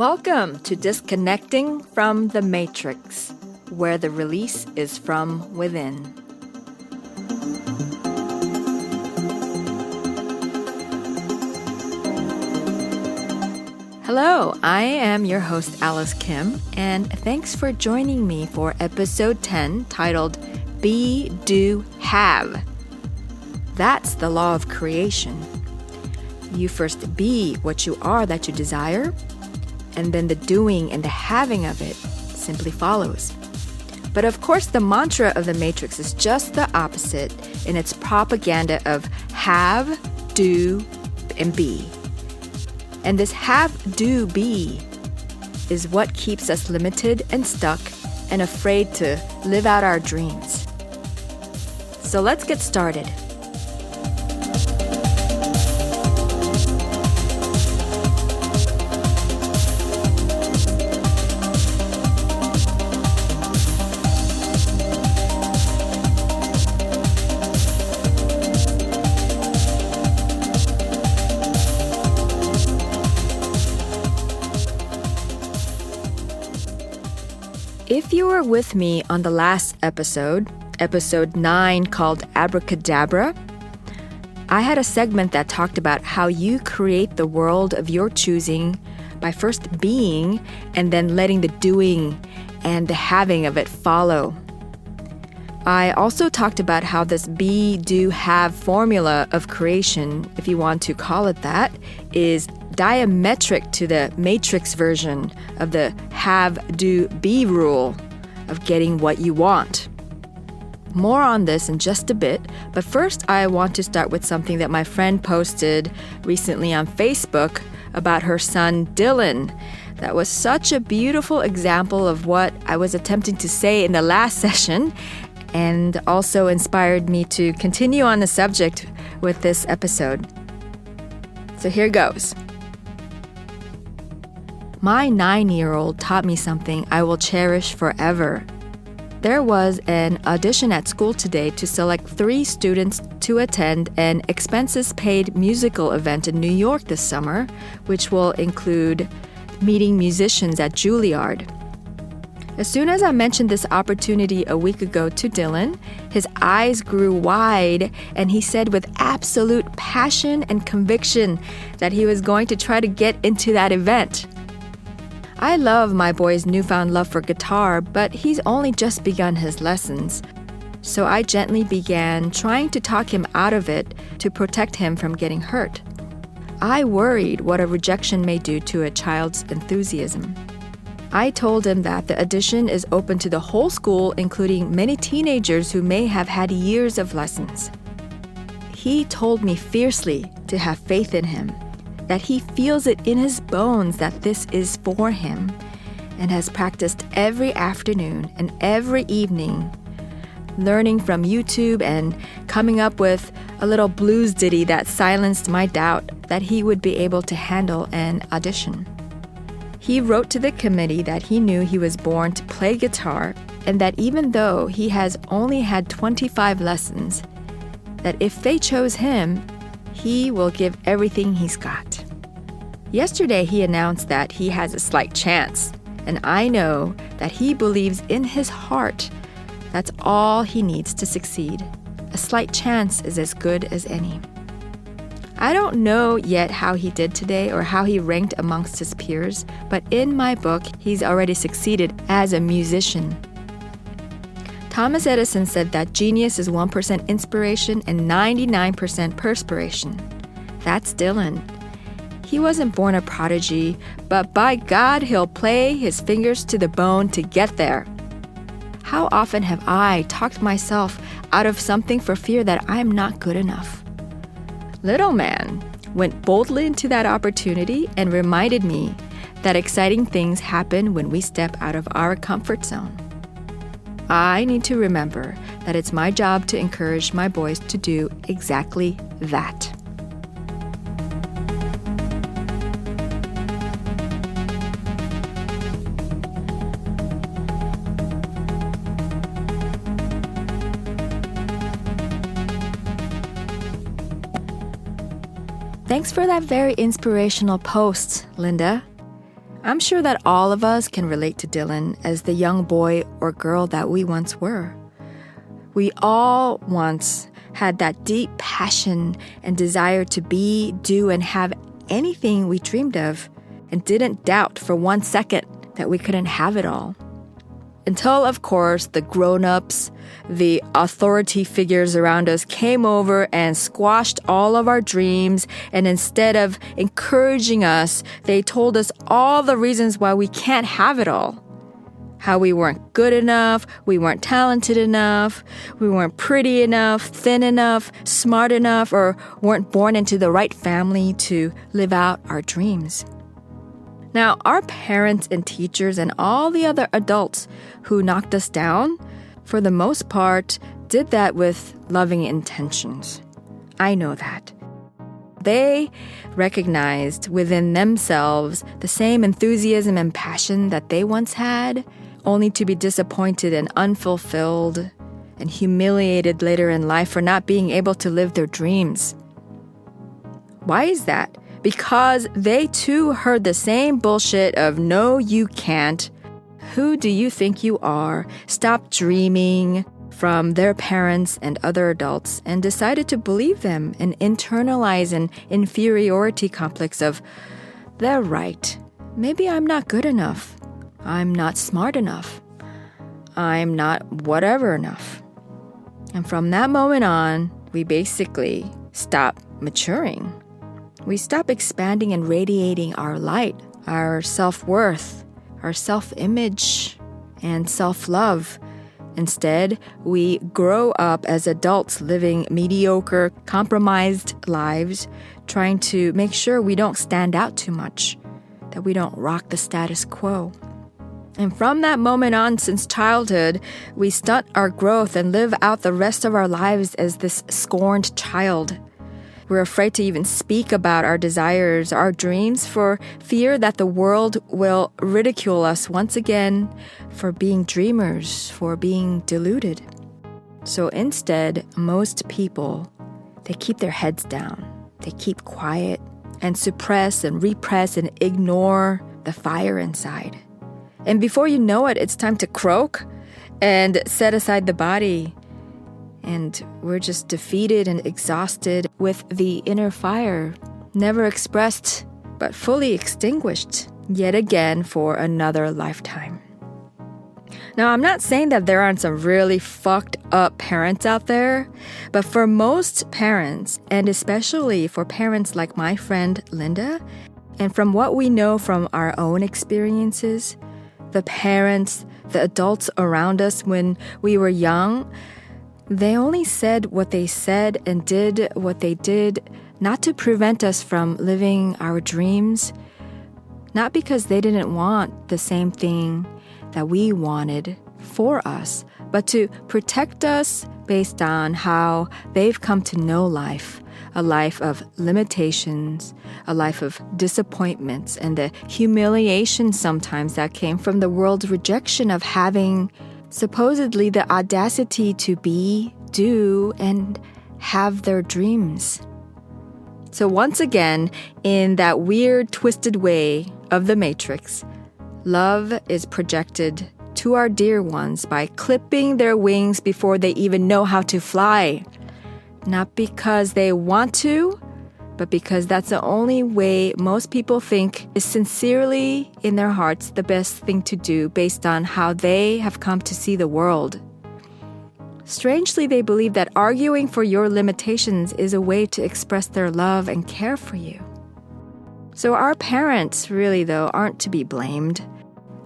Welcome to Disconnecting from the Matrix, where the release is from within. Hello, I am your host Alice Kim, and thanks for joining me for episode 10 titled Be, Do, Have. That's the law of creation. You first be what you are that you desire, and then the doing and the having of it simply follows. But of course, the mantra of the Matrix is just the opposite in its propaganda of have, do, and be. And this have, do, be is what keeps us limited and stuck and afraid to live out our dreams. So let's get started. If you were with me on the last episode 9 called Abracadabra, I had a segment that talked about how you create the world of your choosing by first being and then letting the doing and the having of it follow. I also talked about how this be, do, have formula of creation, if you want to call it that, is diametric to the matrix version of the have, do, be rule of getting what you want. More on this in just a bit, but first I want to start with something that my friend posted recently on Facebook about her son Dylan. That was such a beautiful example of what I was attempting to say in the last session, and also inspired me to continue on the subject with this episode. So here goes. My 9-year-old taught me something I will cherish forever. There was an audition at school today to select 3 students to attend an expenses-paid musical event in New York this summer, which will include meeting musicians at Juilliard. As soon as I mentioned this opportunity a week ago to Dylan, his eyes grew wide and he said with absolute passion and conviction that he was going to try to get into that event. I love my boy's newfound love for guitar, but he's only just begun his lessons. So I gently began trying to talk him out of it to protect him from getting hurt. I worried what a rejection may do to a child's enthusiasm. I told him that the audition is open to the whole school, including many teenagers who may have had years of lessons. He told me fiercely to have faith in him, that he feels it in his bones that this is for him, and has practiced every afternoon and every evening, learning from YouTube and coming up with a little blues ditty that silenced my doubt that he would be able to handle an audition. He wrote to the committee that he knew he was born to play guitar, and that even though he has only had 25 lessons, that if they chose him, he will give everything he's got. Yesterday, he announced that he has a slight chance, and I know that he believes in his heart that's all he needs to succeed. A slight chance is as good as any. I don't know yet how he did today or how he ranked amongst his peers, but in my book, he's already succeeded as a musician. Thomas Edison said that genius is 1% inspiration and 99% perspiration. That's Dylan. He wasn't born a prodigy, but by God, he'll play his fingers to the bone to get there. How often have I talked myself out of something for fear that I'm not good enough? Little man went boldly into that opportunity and reminded me that exciting things happen when we step out of our comfort zone. I need to remember that it's my job to encourage my boys to do exactly that. Thanks for that very inspirational post, Linda. I'm sure that all of us can relate to Dylan as the young boy or girl that we once were. We all once had that deep passion and desire to be, do, and have anything we dreamed of, and didn't doubt for 1 second that we couldn't have it all. Until, of course, the grown-ups, the authority figures around us came over and squashed all of our dreams, and instead of encouraging us, they told us all the reasons why we can't have it all. How we weren't good enough, we weren't talented enough, we weren't pretty enough, thin enough, smart enough, or weren't born into the right family to live out our dreams. Now, our parents and teachers and all the other adults who knocked us down, for the most part, did that with loving intentions. I know that. They recognized within themselves the same enthusiasm and passion that they once had, only to be disappointed and unfulfilled and humiliated later in life for not being able to live their dreams. Why is that? Because they too heard the same bullshit of no, you can't. Who do you think you are? Stop dreaming from their parents and other adults and decided to believe them and internalize an inferiority complex of, they're right. Maybe I'm not good enough. I'm not smart enough. I'm not whatever enough. And from that moment on, we basically stop maturing. We stop expanding and radiating our light, our self-worth, our self-image, and self-love. Instead, we grow up as adults living mediocre, compromised lives, trying to make sure we don't stand out too much, that we don't rock the status quo. And from that moment on, since childhood, we stunt our growth and live out the rest of our lives as this scorned child. We're afraid to even speak about our desires, our dreams, for fear that the world will ridicule us once again for being dreamers, for being deluded. So instead, most people, they keep their heads down. They keep quiet and suppress and repress and ignore the fire inside. And before you know it, it's time to croak and set aside the body. And we're just defeated and exhausted with the inner fire, never expressed, but fully extinguished, yet again for another lifetime. Now, I'm not saying that there aren't some really fucked up parents out there, but for most parents, and especially for parents like my friend Linda, and from what we know from our own experiences, the parents, the adults around us when we were young, they only said what they said and did what they did, not to prevent us from living our dreams, not because they didn't want the same thing that we wanted for us, but to protect us based on how they've come to know life, a life of limitations, a life of disappointments, and the humiliation sometimes that came from the world's rejection of having supposedly the audacity to be, do, and have their dreams. So once again, in that weird, twisted way of the Matrix, love is projected to our dear ones by clipping their wings before they even know how to fly. Not because they want to, but because that's the only way most people think is sincerely in their hearts the best thing to do based on how they have come to see the world. Strangely, they believe that arguing for your limitations is a way to express their love and care for you. So our parents really, though, aren't to be blamed.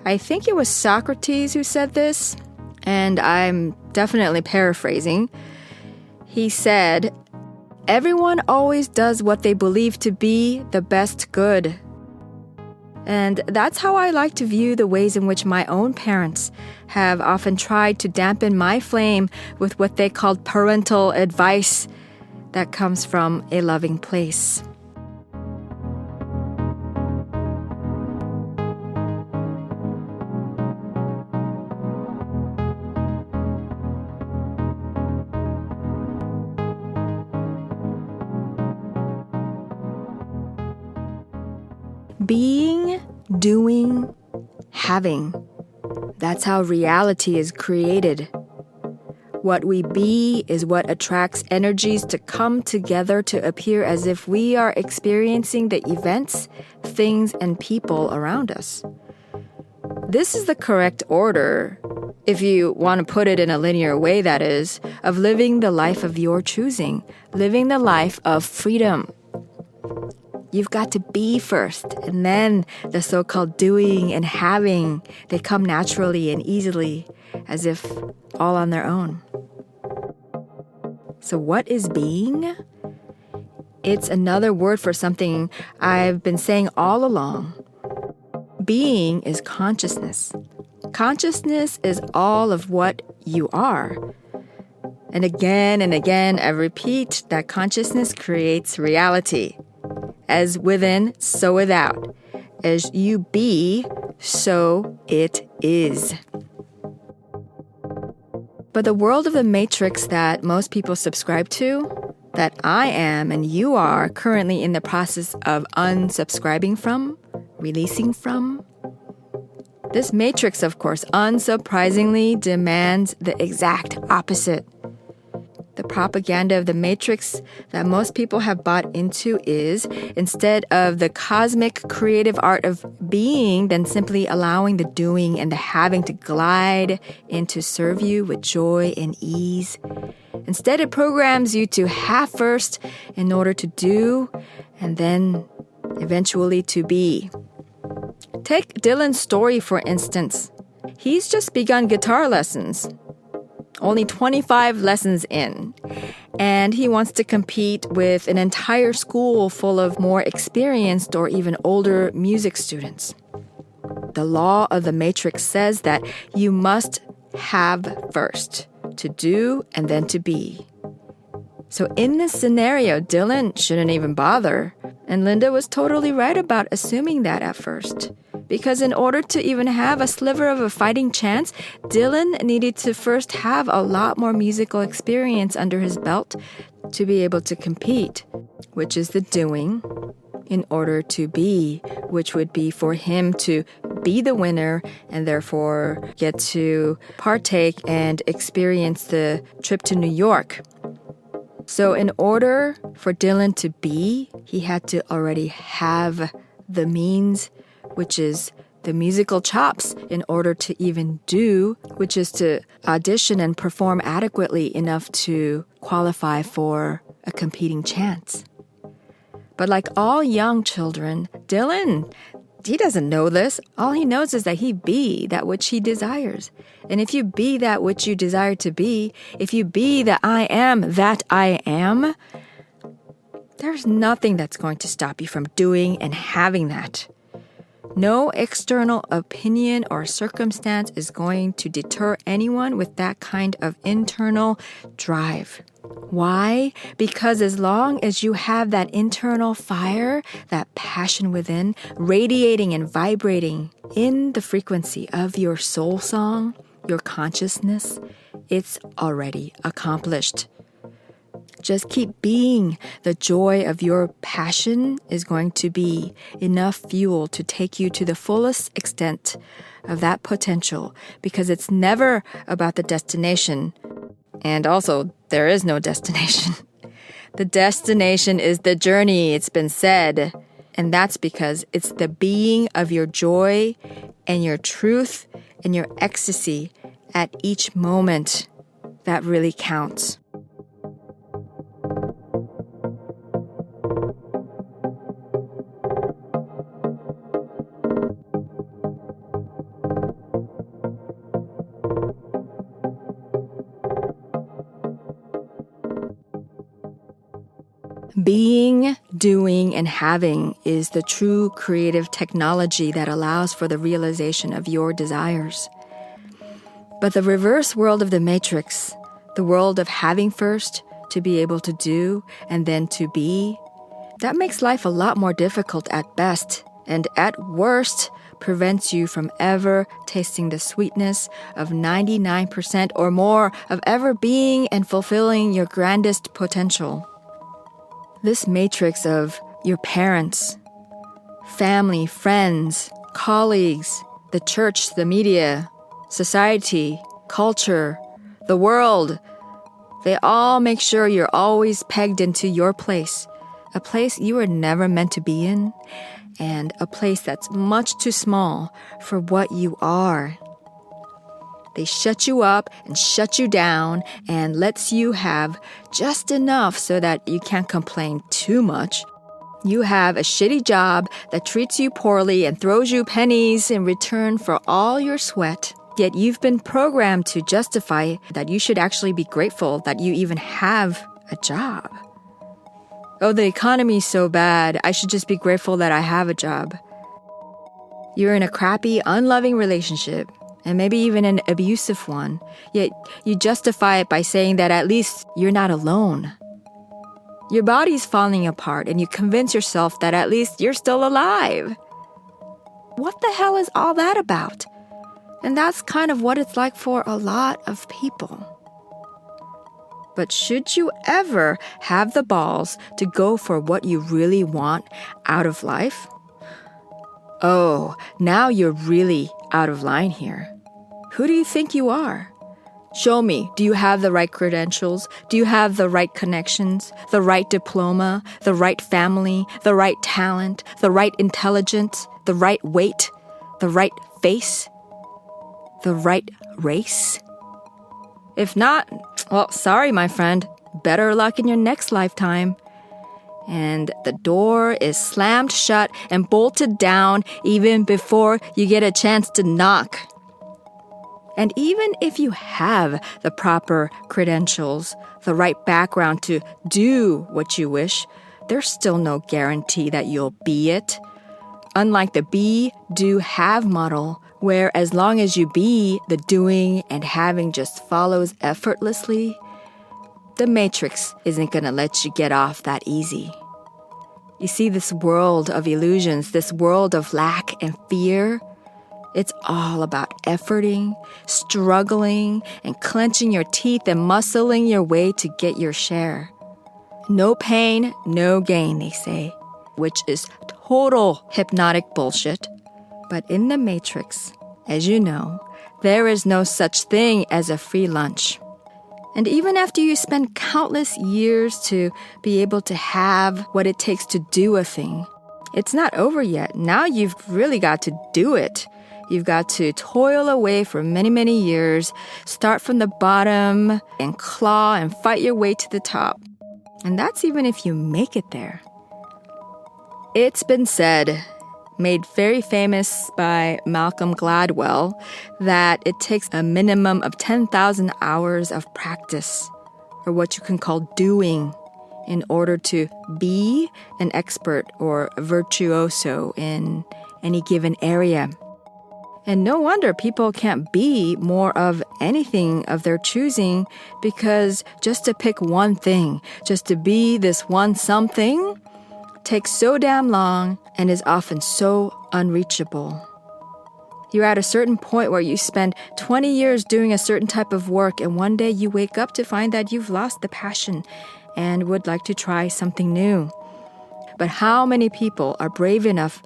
I think it was Socrates who said this, and I'm definitely paraphrasing. He said, "Everyone always does what they believe to be the best good." And that's how I like to view the ways in which my own parents have often tried to dampen my flame with what they called parental advice that comes from a loving place. Being doing, having. That's how reality is created. What we be is what attracts energies to come together to appear as if we are experiencing the events, things, and people around us. This is the correct order, if you want to put it in a linear way, that is, of living the life of your choosing, living the life of freedom. You've got to be first, and then the so-called doing and having, they come naturally and easily, as if all on their own. So what is being? It's another word for something I've been saying all along. Being is consciousness. Consciousness is all of what you are. And again, I repeat that consciousness creates reality. As within, so without. As you be, so it is. But the world of the matrix that most people subscribe to, that I am and you are currently in the process of unsubscribing from, releasing from, this matrix, of course, unsurprisingly demands the exact opposite. The propaganda of the matrix that most people have bought into is, instead of the cosmic creative art of being, then simply allowing the doing and the having to glide in to serve you with joy and ease. Instead, it programs you to have first in order to do, and then eventually to be. Take Dylan's story, for instance. He's just begun guitar lessons. Only 25 lessons in. And he wants to compete with an entire school full of more experienced or even older music students. The law of the matrix says that you must have first, to do and then to be. So in this scenario, Dylan shouldn't even bother. And Linda was totally right about assuming that at first. Because in order to even have a sliver of a fighting chance, Dylan needed to first have a lot more musical experience under his belt to be able to compete, which is the doing, in order to be, which would be for him to be the winner and therefore get to partake and experience the trip to New York. So in order for Dylan to be, he had to already have the means, which is the musical chops, in order to even do, which is to audition and perform adequately enough to qualify for a competing chance. But like all young children, Dylan, he doesn't know this. All he knows is that he be that which he desires. And if you be that which you desire to be, if you be the I am that I am, there's nothing that's going to stop you from doing and having that. No external opinion or circumstance is going to deter anyone with that kind of internal drive. Why? Because as long as you have that internal fire, that passion within, radiating and vibrating in the frequency of your soul song, your consciousness, it's already accomplished. Just keep being. The joy of your passion is going to be enough fuel to take you to the fullest extent of that potential, because it's never about the destination. And also, there is no destination. The destination is the journey, it's been said. And that's because it's the being of your joy and your truth and your ecstasy at each moment that really counts. Being, doing, and having is the true creative technology that allows for the realization of your desires. But the reverse world of the matrix, the world of having first to be able to do and then to be, that makes life a lot more difficult at best, and at worst prevents you from ever tasting the sweetness of 99% or more of ever being and fulfilling your grandest potential. This matrix of your parents, family, friends, colleagues, the church, the media, society, culture, the world. They all make sure you're always pegged into your place, a place you were never meant to be in, and a place that's much too small for what you are. They shut you up and shut you down and lets you have just enough so that you can't complain too much. You have a shitty job that treats you poorly and throws you pennies in return for all your sweat. Yet you've been programmed to justify that you should actually be grateful that you even have a job. Oh, the economy's so bad. I should just be grateful that I have a job. You're in a crappy, unloving relationship, and maybe even an abusive one. Yet you justify it by saying that at least you're not alone. Your body's falling apart, and you convince yourself that at least you're still alive. What the hell is all that about? And that's kind of what it's like for a lot of people. But should you ever have the balls to go for what you really want out of life? Oh, now you're really out of line here. Who do you think you are? Show me, do you have the right credentials? Do you have the right connections, the right diploma, the right family, the right talent, the right intelligence, the right weight, the right face, the right race? If not, well, sorry, my friend. Better luck in your next lifetime. And the door is slammed shut and bolted down even before you get a chance to knock. And even if you have the proper credentials, the right background to do what you wish, there's still no guarantee that you'll be it. Unlike the be, do, have model, where as long as you be, the doing and having just follows effortlessly, the matrix isn't going to let you get off that easy. You see, this world of illusions, this world of lack and fear, it's all about efforting, struggling, and clenching your teeth and muscling your way to get your share. No pain, no gain, they say, which is total hypnotic bullshit. But in the Matrix, as you know, there is no such thing as a free lunch. And even after you spend countless years to be able to have what it takes to do a thing, it's not over yet. Now you've really got to do it. You've got to toil away for many, many years, start from the bottom and claw and fight your way to the top. And that's even if you make it there. It's been said, made very famous by Malcolm Gladwell, that it takes a minimum of 10,000 hours of practice, or what you can call doing, in order to be an expert or a virtuoso in any given area. And no wonder people can't be more of anything of their choosing, because just to pick one thing, just to be this one something, takes so damn long and is often so unreachable. You're at a certain point where you spend 20 years doing a certain type of work, and one day you wake up to find that you've lost the passion and would like to try something new. But how many people are brave enough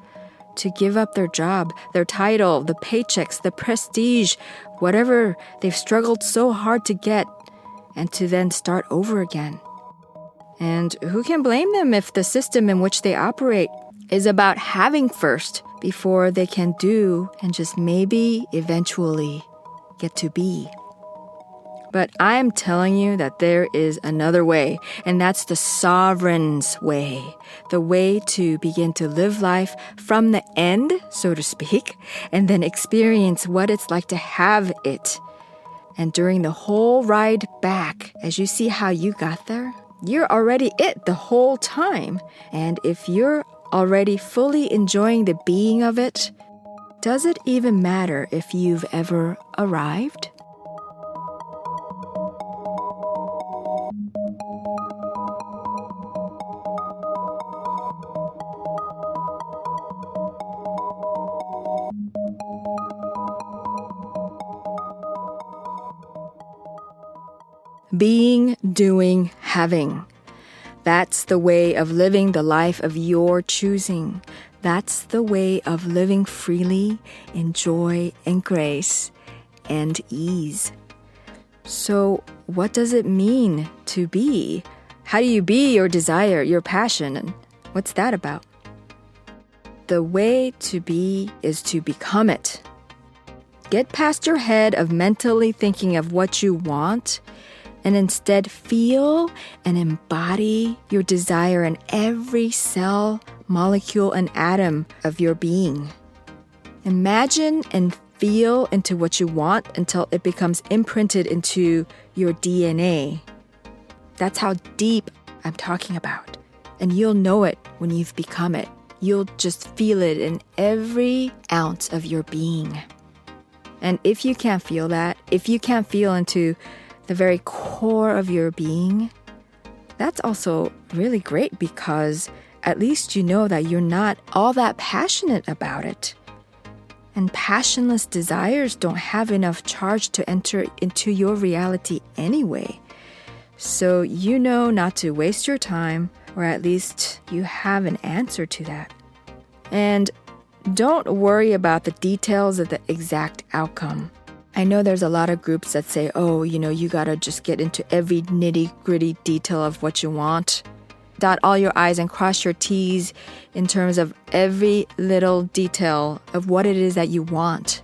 to give up their job, their title, the paychecks, the prestige, whatever they've struggled so hard to get, and to then start over again? And who can blame them if the system in which they operate is about having first before they can do and just maybe eventually get to be? But I'm telling you that there is another way, and that's the sovereign's way, the way to begin to live life from the end, so to speak, and then experience what it's like to have it. And during the whole ride back, as you see how you got there, you're already it the whole time. And if you're already fully enjoying the being of it, does it even matter if you've ever arrived? Being, doing, having. That's the way of living the life of your choosing. That's the way of living freely in joy and grace and ease. So, what does it mean to be? How do you be your desire, your passion? And what's that about? The way to be is to become it. Get past your head of mentally thinking of what you want and instead feel and embody your desire in every cell, molecule, and atom of your being. Imagine and feel into what you want until it becomes imprinted into your DNA. That's how deep I'm talking about. And you'll know it when you've become it. You'll just feel it in every ounce of your being. And if you can't feel that, if you can't feel into the very core of your being, that's also really great because at least you know that you're not all that passionate about it. And passionless desires don't have enough charge to enter into your reality anyway. So you know not to waste your time, or at least you have an answer to that. And don't worry about the details of the exact outcome. I know there's a lot of groups that say, you gotta just get into every nitty-gritty detail of what you want. Dot all your I's and cross your T's in terms of every little detail of what it is that you want.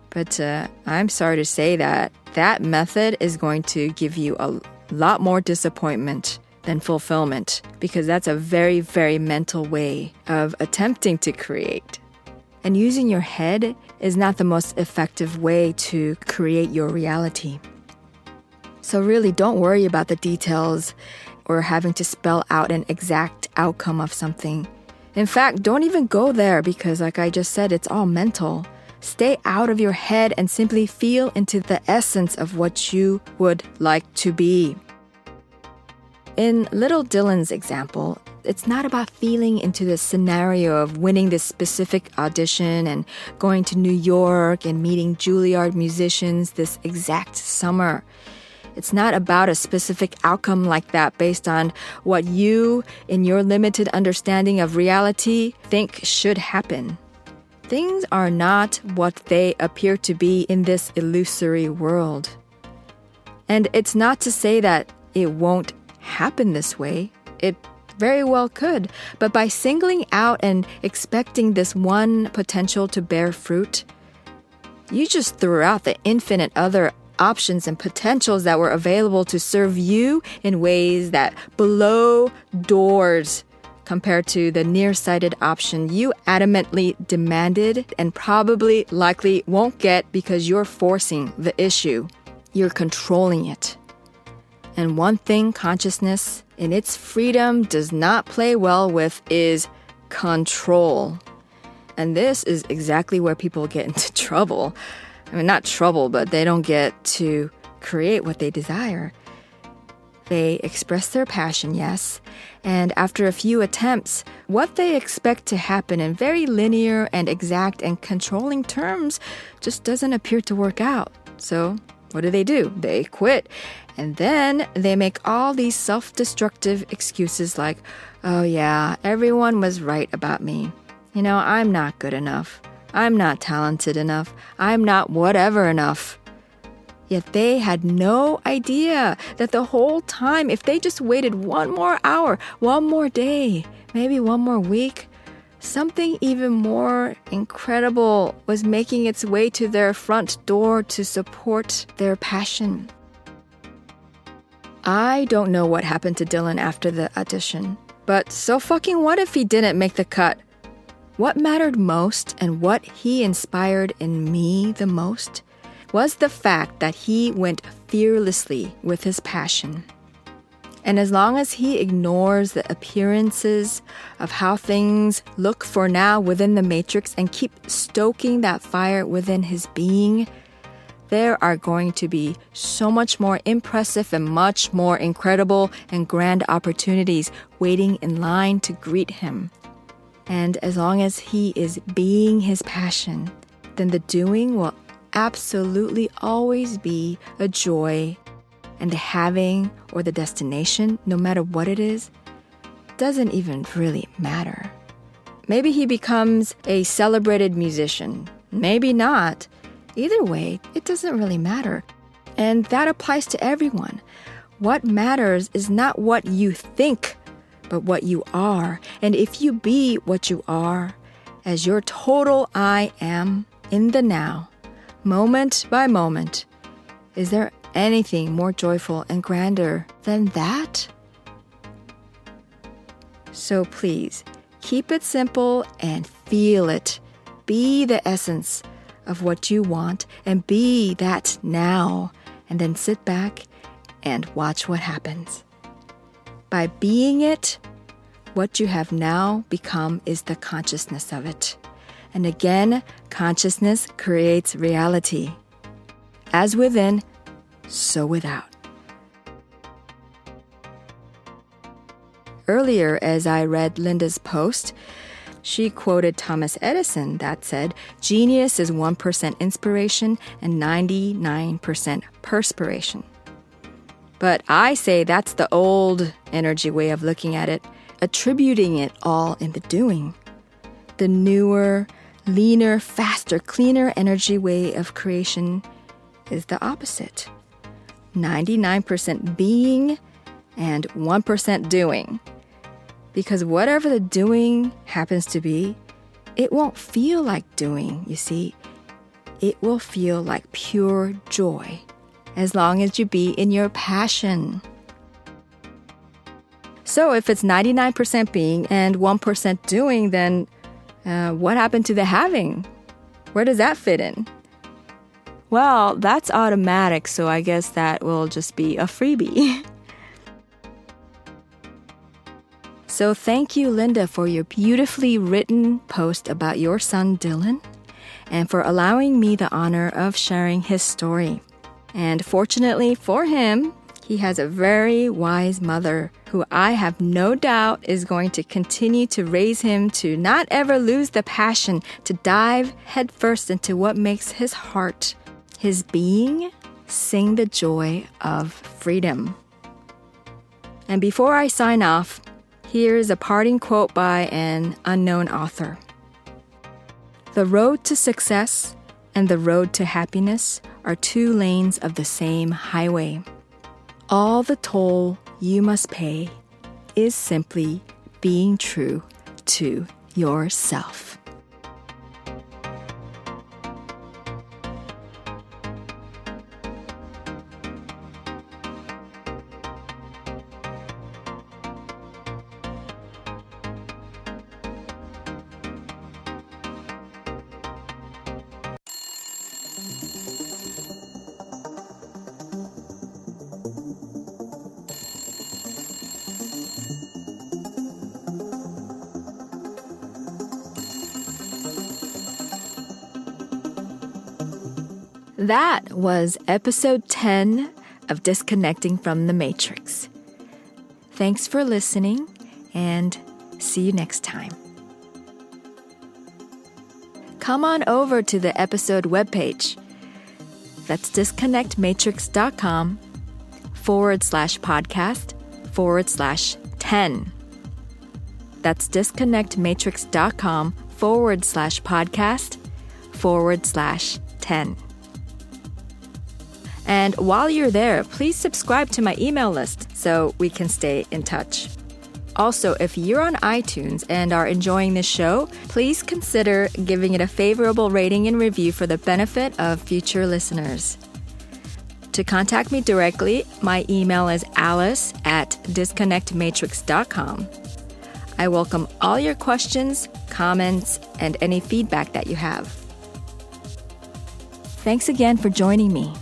But I'm sorry to say that method is going to give you a lot more disappointment than fulfillment, because that's a very, very mental way of attempting to create. And using your head is not the most effective way to create your reality. So really, don't worry about the details or having to spell out an exact outcome of something. In fact, don't even go there because, like I just said, it's all mental. Stay out of your head and simply feel into the essence of what you would like to be. In little Dylan's example, it's not about feeling into the scenario of winning this specific audition and going to New York and meeting Juilliard musicians this exact summer. It's not about a specific outcome like that based on what you, in your limited understanding of reality, think should happen. Things are not what they appear to be in this illusory world. And it's not to say that it won't happen this way. It very well could. But by singling out and expecting this one potential to bear fruit, you just threw out the infinite other options and potentials that were available to serve you in ways that blow doors compared to the nearsighted option you adamantly demanded and probably likely won't get because you're forcing the issue. You're controlling it. And one thing consciousness in its freedom does not play well with is control. And this is exactly where people get into trouble. I mean, not trouble, but they don't get to create what they desire. They express their passion, yes, and after a few attempts, what they expect to happen in very linear and exact and controlling terms just doesn't appear to work out. So what do? They quit. And then they make all these self-destructive excuses like, oh yeah, everyone was right about me. I'm not good enough. I'm not talented enough. I'm not whatever enough. Yet they had no idea that the whole time, if they just waited one more hour, one more day, maybe one more week, something even more incredible was making its way to their front door to support their passion. I don't know what happened to Dylan after the audition, but so fucking what if he didn't make the cut? What mattered most and what he inspired in me the most was the fact that he went fearlessly with his passion. And as long as he ignores the appearances of how things look for now within the matrix and keep stoking that fire within his being, there are going to be so much more impressive and much more incredible and grand opportunities waiting in line to greet him. And as long as he is being his passion, then the doing will absolutely always be a joy, and the having or the destination, no matter what it is, doesn't even really matter. Maybe he becomes a celebrated musician. Maybe not. Either way, it doesn't really matter. And that applies to everyone. What matters is not what you think, but what you are. And if you be what you are, as your total I am in the now, moment by moment, is there anything more joyful and grander than that? So please, keep it simple and feel it. Be the essence of what you want and be that now. And then sit back and watch what happens. By being it, what you have now become is the consciousness of it. And again, consciousness creates reality. As within, so without. Earlier, as I read Linda's post, she quoted Thomas Edison that said, "Genius is 1% inspiration and 99% perspiration." But I say that's the old energy way of looking at it, attributing it all in the doing. The newer, leaner, faster, cleaner energy way of creation is the opposite. 99% being and 1% doing. Because whatever the doing happens to be, it won't feel like doing, you see. It will feel like pure joy as long as you be in your passion. So if it's 99% being and 1% doing, then what happened to the having? Where does that fit in? Well, that's automatic, so I guess that will just be a freebie. So thank you, Linda, for your beautifully written post about your son, Dylan, and for allowing me the honor of sharing his story. And fortunately for him, he has a very wise mother who I have no doubt is going to continue to raise him to not ever lose the passion to dive headfirst into what makes his heart, his being, sing the joy of freedom. And before I sign off, here's a parting quote by an unknown author. "The road to success and the road to happiness are two lanes of the same highway. All the toll you must pay is simply being true to yourself." That was episode 10 of Disconnecting from the Matrix. Thanks for listening, and see you next time. Come on over to the episode webpage. That's disconnectmatrix.com/podcast/10. That's disconnectmatrix.com/podcast/10. And while you're there, please subscribe to my email list so we can stay in touch. Also, if you're on iTunes and are enjoying this show, please consider giving it a favorable rating and review for the benefit of future listeners. To contact me directly, my email is alice@disconnectmatrix.com. I welcome all your questions, comments, and any feedback that you have. Thanks again for joining me.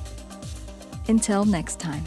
Until next time.